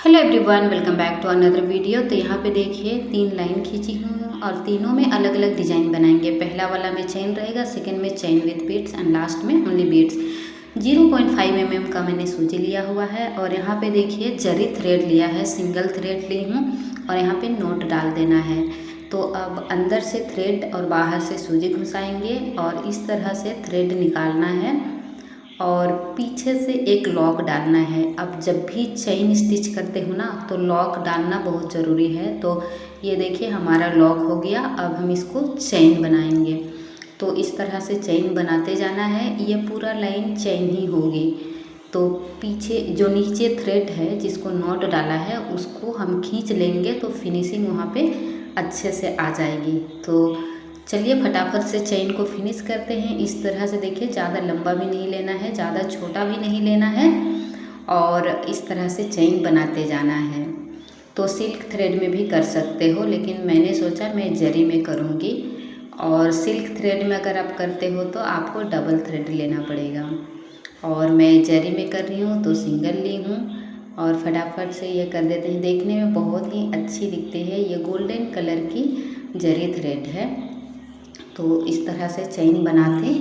Hello everyone, welcome back to another video. तो यहाँ पे देखिए 3 लाइन खींची हूँ और तीनों में अलग अलग डिज़ाइन बनाएंगे। पहला वाला में चेन रहेगा, सेकंड में chain with beads and last में ओनली बीड्स। 0.5 mm का मैंने सूजी लिया हुआ है और यहाँ पे देखिए जरी थ्रेड लिया है, सिंगल थ्रेड ली हूँ और यहाँ पे नोट डाल देना है। तो अब अंदर से थ्रेड और बाहर से सूजी घुसाएंगे और इस तरह से थ्रेड निकालना है और पीछे से एक लॉक डालना है। अब जब भी चेन स्टिच करते हो ना तो लॉक डालना बहुत ज़रूरी है। तो ये देखिए हमारा लॉक हो गया। अब हम इसको चेन बनाएंगे। तो इस तरह से चेन बनाते जाना है, ये पूरा लाइन चेन ही होगी। तो पीछे जो नीचे थ्रेड है जिसको नॉट डाला है उसको हम खींच लेंगे तो फिनिशिंग वहाँ पे अच्छे से आ जाएगी। तो चलिए फटाफट से चेन को फिनिश करते हैं। इस तरह से देखिए, ज़्यादा लंबा भी नहीं लेना है, ज़्यादा छोटा भी नहीं लेना है और इस तरह से चेन बनाते जाना है। तो सिल्क थ्रेड में भी कर सकते हो, लेकिन मैंने सोचा मैं जरी में करूँगी। और सिल्क थ्रेड में अगर आप करते हो तो आपको डबल थ्रेड लेना पड़ेगा और मैं जरी में कर रही हूँ तो सिंगल ली हूँ। और फटाफट से ये कर देते हैं। देखने में बहुत ही अच्छी दिखती है। ये गोल्डन कलर की जरी थ्रेड है। तो इस तरह से चेन बनाते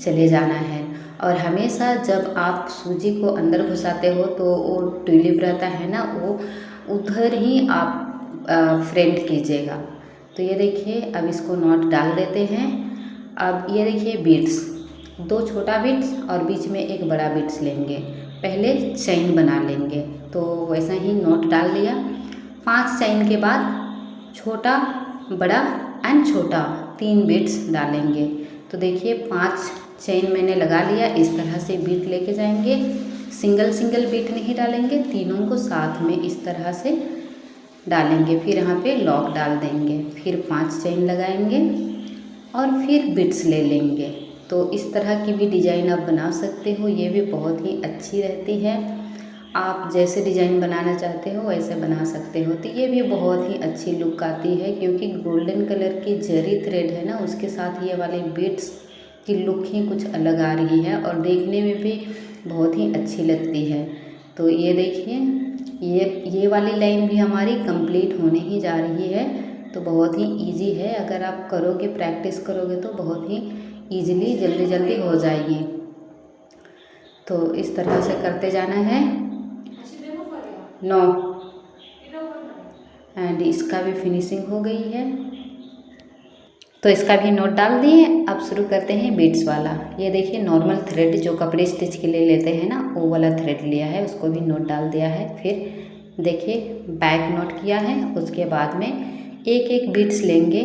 चले जाना है। और हमेशा जब आप सूजी को अंदर घुसाते हो तो वो ट्यूलिप रहता है ना, वो उधर ही आप फ्रेंड कीजिएगा। तो ये देखिए अब इसको नॉट डाल देते हैं। अब ये देखिए बीड्स, 2 छोटा बीड्स और बीच में एक बड़ा बीड्स लेंगे। पहले चेन बना लेंगे तो वैसा ही नॉट डाल दिया। 5 चेन के बाद छोटा, बड़ा एंड छोटा 3 बीड्स डालेंगे। तो देखिए 5 चेन मैंने लगा लिया। इस तरह से बीट लेके जाएंगे, सिंगल सिंगल बीट नहीं डालेंगे, तीनों को साथ में इस तरह से डालेंगे। फिर यहाँ पे लॉक डाल देंगे, फिर 5 चेन लगाएंगे और फिर बीट्स ले लेंगे। तो इस तरह की भी डिज़ाइन आप बना सकते हो, ये भी बहुत ही अच्छी रहती है। आप जैसे डिज़ाइन बनाना चाहते हो वैसे बना सकते हो। तो ये भी बहुत ही अच्छी लुक आती है क्योंकि गोल्डन कलर की जरी थ्रेड है ना, उसके साथ ये वाले बीड्स की लुक ही कुछ अलग आ रही है और देखने में भी बहुत ही अच्छी लगती है। तो ये देखिए ये वाली लाइन भी हमारी कंप्लीट होने ही जा रही है। तो बहुत ही इजी है, अगर आप करोगे, प्रैक्टिस करोगे तो बहुत ही ईजिली जल्दी जल्दी हो जाएगी। तो इस तरह से करते जाना है 9 एंड इसका भी फिनिशिंग हो गई है। तो इसका भी नोट डाल दिए। अब शुरू करते हैं बीड्स वाला। ये देखिए नॉर्मल थ्रेड जो कपड़े स्टिच के लिए लेते हैं ना, वो वाला थ्रेड लिया है, उसको भी नोट डाल दिया है। फिर देखिए बैक नोट किया है, उसके बाद में एक एक बीड्स लेंगे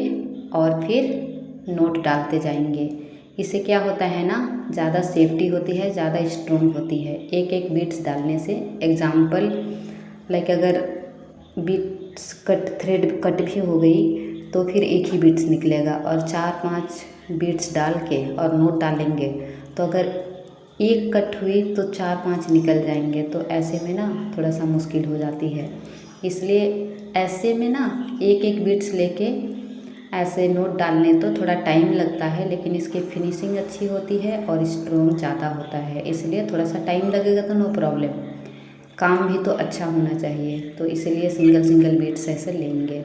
और फिर नोट डालते जाएंगे। इससे क्या होता है ना, ज़्यादा सेफ्टी होती है, ज़्यादा स्ट्रॉन्ग होती है एक एक बीड्स डालने से। एग्जाम्पल लाइक अगर बीड्स कट, थ्रेड कट भी हो गई तो फिर एक ही बीड्स निकलेगा और 4-5 बीड्स डाल के और नोट डालेंगे तो अगर एक कट हुई तो 4-5 निकल जाएंगे। तो ऐसे में ना थोड़ा सा मुश्किल हो जाती है, इसलिए ऐसे में ना एक एक बीड्स लेके ऐसे नोट डालने तो थोड़ा टाइम लगता है, लेकिन इसकी फिनिशिंग अच्छी होती है और स्ट्रॉन्ग ज़्यादा होता है। इसलिए थोड़ा सा टाइम लगेगा तो नो प्रॉब्लम, काम भी तो अच्छा होना चाहिए। तो इसलिए सिंगल सिंगल बीड्स ऐसे लेंगे।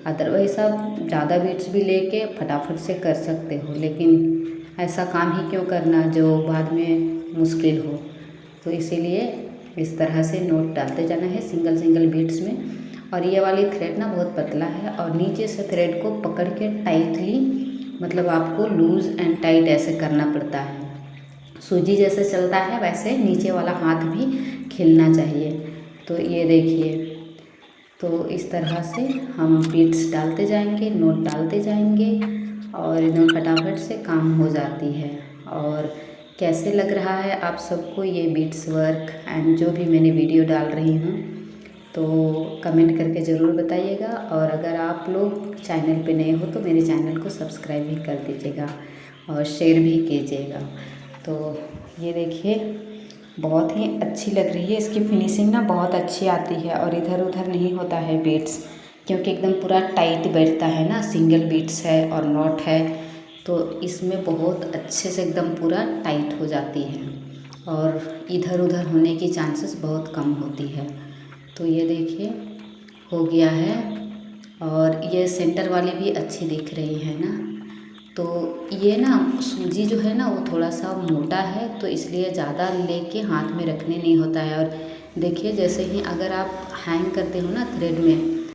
अदरवाइज़ आप ज़्यादा बीट्स भी लेके फटाफट से कर सकते हो, लेकिन ऐसा काम ही क्यों करना जो बाद में मुश्किल हो। तो इसीलिए इस तरह से नोट डालते जाना है सिंगल सिंगल बीट्स में। और ये वाली थ्रेड ना बहुत पतला है और नीचे से थ्रेड को पकड़ के टाइटली, मतलब आपको लूज़ एंड टाइट ऐसे करना पड़ता है। सूजी जैसे चलता है वैसे नीचे वाला हाथ भी खिलना चाहिए। तो ये देखिए, तो इस तरह से हम बीट्स डालते जाएंगे, नोट डालते जाएंगे और एकदम फटाफट से काम हो जाती है। और कैसे लग रहा है आप सबको ये बीट्स वर्क एंड जो भी मैंने वीडियो डाल रही हूँ, तो कमेंट करके ज़रूर बताइएगा। और अगर आप लोग चैनल पे नए हो तो मेरे चैनल को सब्सक्राइब भी कर दीजिएगा और शेयर भी कीजिएगा। तो ये देखिए बहुत ही अच्छी लग रही है, इसकी फिनिशिंग ना बहुत अच्छी आती है और इधर उधर नहीं होता है बीट्स, क्योंकि एकदम पूरा टाइट बैठता है ना, सिंगल बीट्स है और नॉट है तो इसमें बहुत अच्छे से एकदम पूरा टाइट हो जाती है और इधर उधर होने की चांसेस बहुत कम होती है। तो ये देखिए हो गया है। और ये सेंटर वाली भी अच्छी दिख रही है ना। तो ये ना सूजी जो है ना वो थोड़ा सा मोटा है, तो इसलिए ज़्यादा लेके हाथ में रखने नहीं होता है। और देखिए जैसे ही अगर आप हैंग करते हो ना थ्रेड में,